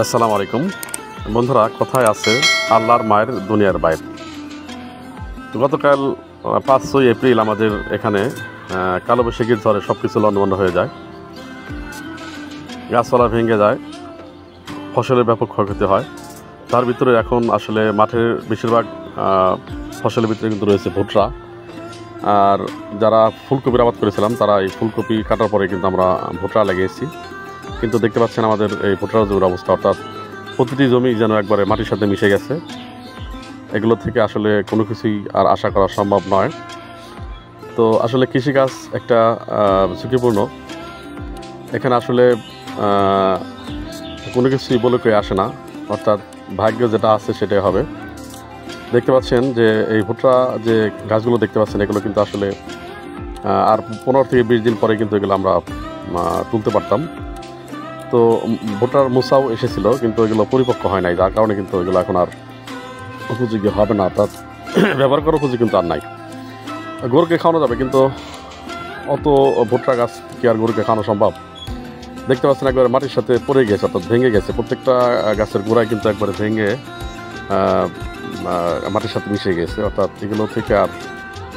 আসসালামু আলাইকুম বন্ধুরা, কথায় আছে আল্লাহর মায়ের দুনিয়ার বাইরে। গতকাল 5-6 এপ্রিল আমাদের এখানে কালবৈশাখীর ঝড়ে সব কিছু লণ্ডভণ্ড হয়ে যায়, গাছপালা ভেঙে যায়, ফসলের ব্যাপক ক্ষয়ক্ষতি হয়। তার ভিতরে এখন আসলে মাঠের বেশিরভাগ ফসলের ভিতরে কিন্তু রয়েছে ভুট্টা। আর যারা ফুলকপির আবাদ করেছিলাম তারা এই ফুলকপি কাটার পরে কিন্তু আমরা ভুট্টা লাগিয়েছি। কিন্তু দেখতে পাচ্ছেন আমাদের এই ভুট্টার জমির অবস্থা, অর্থাৎ প্রতিটি জমি যেন একবারে মাটির সাথে মিশে গেছে। এগুলো থেকে আসলে কোনো কিছুই আর আশা করা সম্ভব নয়। তো আসলে কৃষিকাজ একটা ঝুঁকিপূর্ণ। এখানে আসলে কোনো কিছুই বলে কয়ে আসে না, অর্থাৎ ভাগ্য যেটা আছে সেটাই হবে। দেখতে পাচ্ছেন যে এই ভুট্টা যে গাছগুলো দেখতে পাচ্ছেন, এগুলো কিন্তু আসলে আর 15 থেকে 20 দিন পরে কিন্তু এগুলো আমরা তুলতে পারতাম। তো ভুট্টার মোসাও এসেছিল, কিন্তু এগুলো পরিপক্ক হয় নাই, যার কারণে কিন্তু এগুলো এখন আর উপযোগী হবে না, অর্থাৎ ব্যবহার করার উপযোগী কিন্তু আর নাই। গরুকে খাওয়ানো যাবে, কিন্তু অত ভুট্টা গাছ কি আর গরুকে খাওয়ানো সম্ভব? দেখতে পাচ্ছেন একবারে মাটির সাথে পড়ে গেছে, অর্থাৎ ভেঙে গেছে। প্রত্যেকটা গাছের গোড়ায় কিন্তু একবারে ভেঙে মাটির সাথে মিশে গেছে, অর্থাৎ এগুলো থেকে আর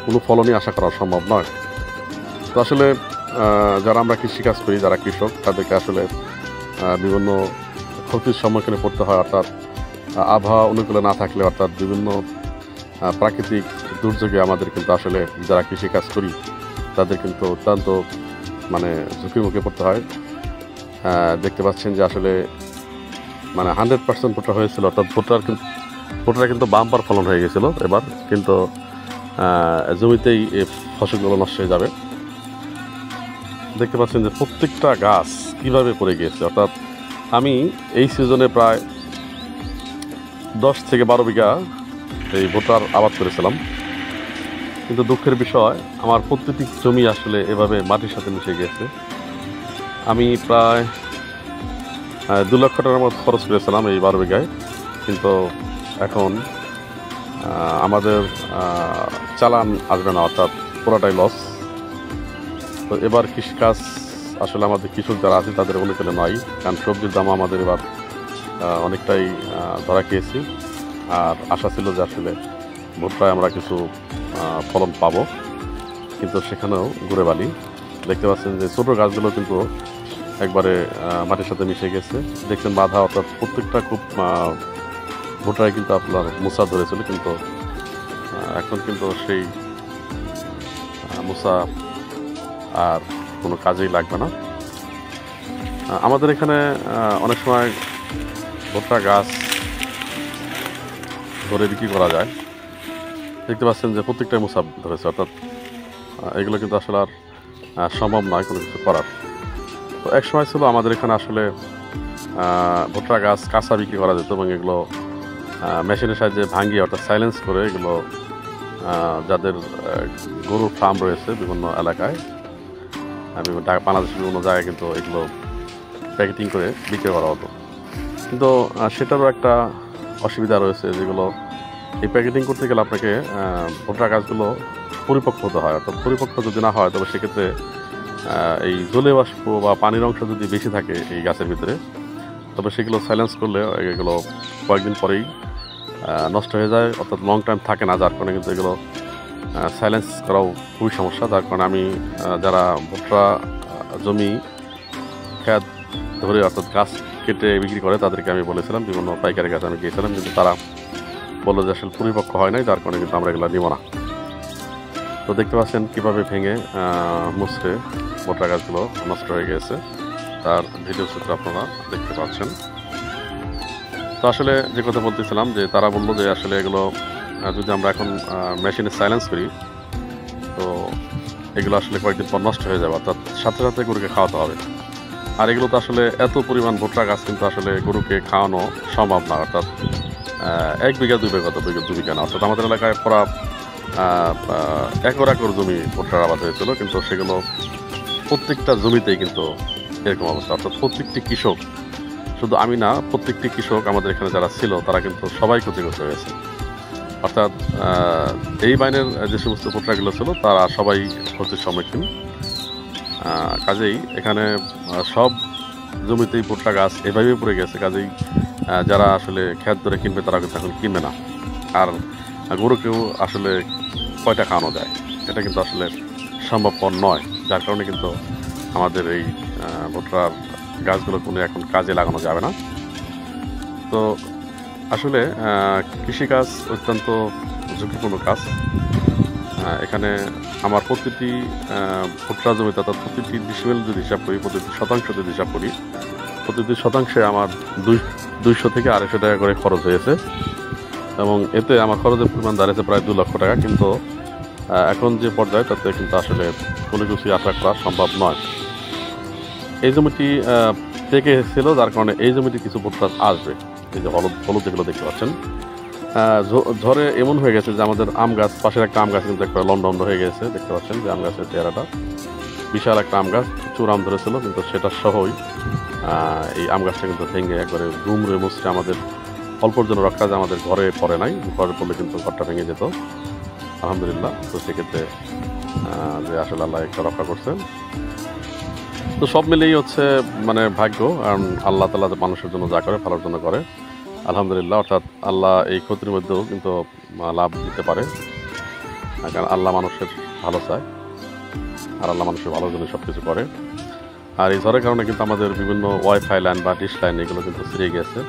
কোনো ফলনই আশা করা সম্ভব নয়। তো আসলে যারা আমরা কৃষিকাজ করি, যারা কৃষক, তাদেরকে আসলে বিভিন্ন ক্ষতির সম্মুখীনে পড়তে হয়, অর্থাৎ আবহাওয়া অনুকূলে না থাকলে, অর্থাৎ বিভিন্ন প্রাকৃতিক দুর্যোগে আমাদের কিন্তু আসলে যারা কৃষিকাজ করি তাদের কিন্তু অত্যন্ত ঝুঁকির মুখে পড়তে হয়। দেখতে পাচ্ছেন যে আসলে 100% ভুট্টা হয়েছিল, অর্থাৎ ভুট্টার কিন্তু বাম্পার ফলন হয়ে গেছিলো এবার, কিন্তু জমিতেই এই ফসলগুলো নষ্ট হয়ে যাবে। দেখতে পাচ্ছেন যে প্রত্যেকটা গাছ কীভাবে পড়ে গিয়েছে, অর্থাৎ আমি এই সিজনে প্রায় 10 থেকে 12 বিঘা এই ভুট্টার আবাদ করেছিলাম, কিন্তু দুঃখের বিষয় আমার প্রত্যেকটি জমি আসলে এভাবে মাটির সাথে মিশে গিয়েছে। আমি প্রায় 2 লক্ষ টাকার মতো খরচ করেছিলাম এই 12 বিঘায়, কিন্তু এখন আমাদের চালান আসবে না, অর্থাৎ পুরোটাই লস। তো এবার কৃষিকাজ আসলে আমাদের কৃষক যারা আছে তাদের অনুকূলে নয়, কারণ সবজির দাম আমাদের এবার অনেকটাই ধরা খেয়েছি। আর আশা ছিল যে আসলে ভুট্টায় আমরা কিছু ফলন পাবো, কিন্তু সেখানেও ঘুরে বালি। দেখতে পাচ্ছেন যে ছোটো গাছগুলো কিন্তু একবারে মাটির সাথে মিশে গেছে, দেখছেন বাধা, অর্থাৎ প্রত্যেকটা খুব ভুট্টায় কিন্তু আপনার মোসা ধরেছিল, কিন্তু এখন কিন্তু সেই মোসা আর কোনো কাজেই লাগবে না। আমাদের এখানে অনেক সময় ভুট্টা গাছ ধরে বিক্রি করা যায়। দেখতে পাচ্ছেন যে প্রত্যেকটাই মোসা ধরেছে, অর্থাৎ এগুলো কিন্তু আসলে আর সম্ভব নয় কোনো কিছু করার। তো এক সময় ছিল আমাদের এখানে আসলে ভুট্টা গাছ কাঁচা বিক্রি করা যেত, এবং এগুলো মেশিনের সাহায্যে ভাঙিয়ে, অর্থাৎ সাইলেন্স করে, এগুলো যাদের গরুর ফার্ম রয়েছে বিভিন্ন এলাকায়, বাংলাদেশের বিভিন্ন জায়গায় কিন্তু এগুলো প্যাকেটিং করে বিক্রি করা হতো। কিন্তু সেটারও একটা অসুবিধা রয়েছে, যেগুলো এই প্যাকেটিং করতে গেলে আপনাকে ভুট্টা গাছগুলো পরিপক্ক হতে হয়, অর্থাৎ পরিপক্ক যদি না হয় তবে সেক্ষেত্রে এই জলে বাষ্প বা পানির অংশ যদি বেশি থাকে এই গাছের ভিতরে, তবে সেগুলো সাইলেন্স করলে এগুলো কয়েকদিন পরেই নষ্ট হয়ে যায়, অর্থাৎ লং টাইম থাকে না, যার কারণে কিন্তু এগুলো সাইলেন্স করাও খুবই সমস্যা। যার কারণে আমি যারা ভুট্টা জমি খেত ধরে, অর্থাৎ গাছ কেটে বিক্রি করে, তাদেরকে আমি বলেছিলাম, বিভিন্ন পাইকারি গাছ আমি গিয়েছিলাম, কিন্তু তারা বললো যে আসলে পরিপক্ক হয় নাই, যার কারণে কিন্তু আমরা এগুলো নিব না। তো দেখতে পাচ্ছেন কীভাবে ভেঙে মুছড়ে ভুট্টা গাছগুলো নষ্ট হয়ে গেছে, তার ভিডিও চিত্র আপনারা দেখতে পাচ্ছেন। তো আসলে যে কথা বলতেছিলাম, যে তারা বললো যে আসলে এগুলো যদি আমরা এখন মেশিনে সাইলেন্স করি, তো এগুলো আসলে কয়েকদিন পর নষ্ট হয়ে যাবে, অর্থাৎ সাথে সাথে গরুকে খাওয়াতে হবে। আর এগুলো তো আসলে এত পরিমাণ ভুট্টা গাছ কিন্তু আসলে গরুকে খাওয়ানো সম্ভব না, অর্থাৎ 1 বিঘা 2 বিঘা 2 বিঘা না, অর্থাৎ আমাদের এলাকায় পুরা 1 একর জমি ভুট্টার আবাদ হয়েছিল, কিন্তু সেগুলো প্রত্যেকটা জমিতেই কিন্তু এরকম অবস্থা, অর্থাৎ প্রত্যেকটি কৃষক, শুধু আমি না, প্রত্যেকটি কৃষক আমাদের এখানে যারা ছিল তারা কিন্তু সবাই ক্ষতিগ্রস্ত হয়েছে। অর্থাৎ এই বাইনের যে সমস্ত ভুট্টাগুলো ছিল তারা সবাই ক্ষতির সম্মুখীন। কাজেই এখানে সব জমিতেই ভুট্টা গাছ এভাবেই পড়ে গেছে। কাজেই যারা আসলে ক্ষেত ধরে কিনবে তারা কিন্তু এখন কিনবে না। আর গরুকেও আসলে কয়টা খাওয়ানো যায়, এটা কিন্তু আসলে সম্ভবপর নয়। যার কারণে কিন্তু আমাদের এই ভুট্টার গাছগুলো কোনো এখন কাজে লাগানো যাবে না। তো আসলে কৃষিকাজ অত্যন্ত ঝুঁকিপূর্ণ কাজ। এখানে আমার প্রতিটি ভুট্টা জমিতে, অর্থাৎ প্রতিটি ডিসিমেল যদি হিসাব করি, প্রতিটি শতাংশ যদি হিসাব করি, প্রতিটি শতাংশে আমার 200 থেকে 250 টাকা করে খরচ হয়েছে, এবং এতে আমার খরচের পরিমাণ দাঁড়িয়েছে প্রায় 2 লক্ষ টাকা। কিন্তু এখন যে পর্যায়ে তাতে কিন্তু আসলে কোনো কিছুই আশা করা সম্ভব নয়। এই জমিটি পেকে ছিল, যার কারণে এই জমিটি কিছু ভুট্টা আসবে। এই যে হলুদ হলুদ যেগুলো দেখতে পাচ্ছেন, ঝড়ে এমন হয়ে গেছে যে আমাদের আম গাছ, পাশের একটা আম গাছ কিন্তু একটা লন্ডন হয়ে গেছে। দেখতে পাচ্ছেন যে আম গাছের চেহারাটা, বিশাল একটা আম গাছ, প্রচুর আম ধরেছিল, কিন্তু সেটা সহই এই আম গাছটা কিন্তু ভেঙে একবারে দুমড়ে মুচড়ে আমাদের অল্পর জন্য রক্ষা, যে আমাদের ঘরে পড়ে নাই। ঘরে পড়লে কিন্তু ঘরটা ভেঙে যেত, আলহামদুলিল্লাহ। তো সেক্ষেত্রে যে আসলে আল্লাহ একটা রক্ষা করছেন। তো সব মিলেই হচ্ছে মানে ভাগ্য, কারণ আল্লাহ তাআলা যে মানুষের জন্য যা করে ভালোর জন্য করে, আলহামদুলিল্লাহ। অর্থাৎ আল্লাহ এই ক্ষতির মধ্যেও কিন্তু লাভ দিতে পারে, কারণ আল্লাহ মানুষের ভালো চায়, আর আল্লাহ মানুষের ভালোর জন্য সব কিছু করে। আর এই ঝড়ের কারণে কিন্তু আমাদের বিভিন্ন ওয়াইফাই লাইন বা ডিশ লাইন এগুলো কিন্তু ছিঁড়ে গেছে।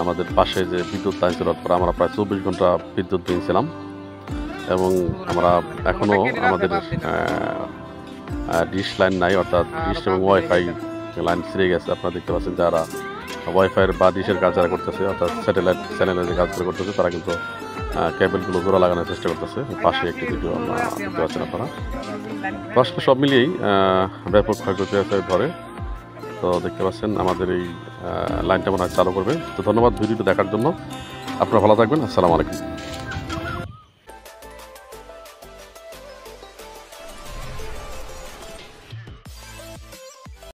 আমাদের পাশে যে বিদ্যুৎ লাইন ছিল, আমরা প্রায় 24 ঘন্টা বিদ্যুৎ দিয়েছিলাম, এবং আমরা এখনও আমাদের ডিশ লাইন নাই, অর্থাৎ ডিশ এবং ওয়াইফাই লাইন ছিঁড়ে গেছে। আপনারা দেখতে পাচ্ছেন যারা ওয়াইফাইয়ের বা ডিশের কাজ যারা করতেছে, অর্থাৎ স্যাটেলাইট চ্যানেলের যে কাজগুলো করতেছে, তারা কিন্তু কেবলগুলো জোড়া লাগানোর চেষ্টা করতেছে। পাশে একটি ভিডিও দেখতে পাচ্ছেন আপনারা। তো আসলে সব মিলিয়েই ব্যাপক ক্ষয়ক্ষতি আছে ধরে। তো দেখতে পাচ্ছেন আমাদের এই লাইনটা মনে হয় চালু করবে। তো ধন্যবাদ ভিডিওটি দেখার জন্য। আপনারা ভালো থাকবেন। আসসালামু আলাইকুম।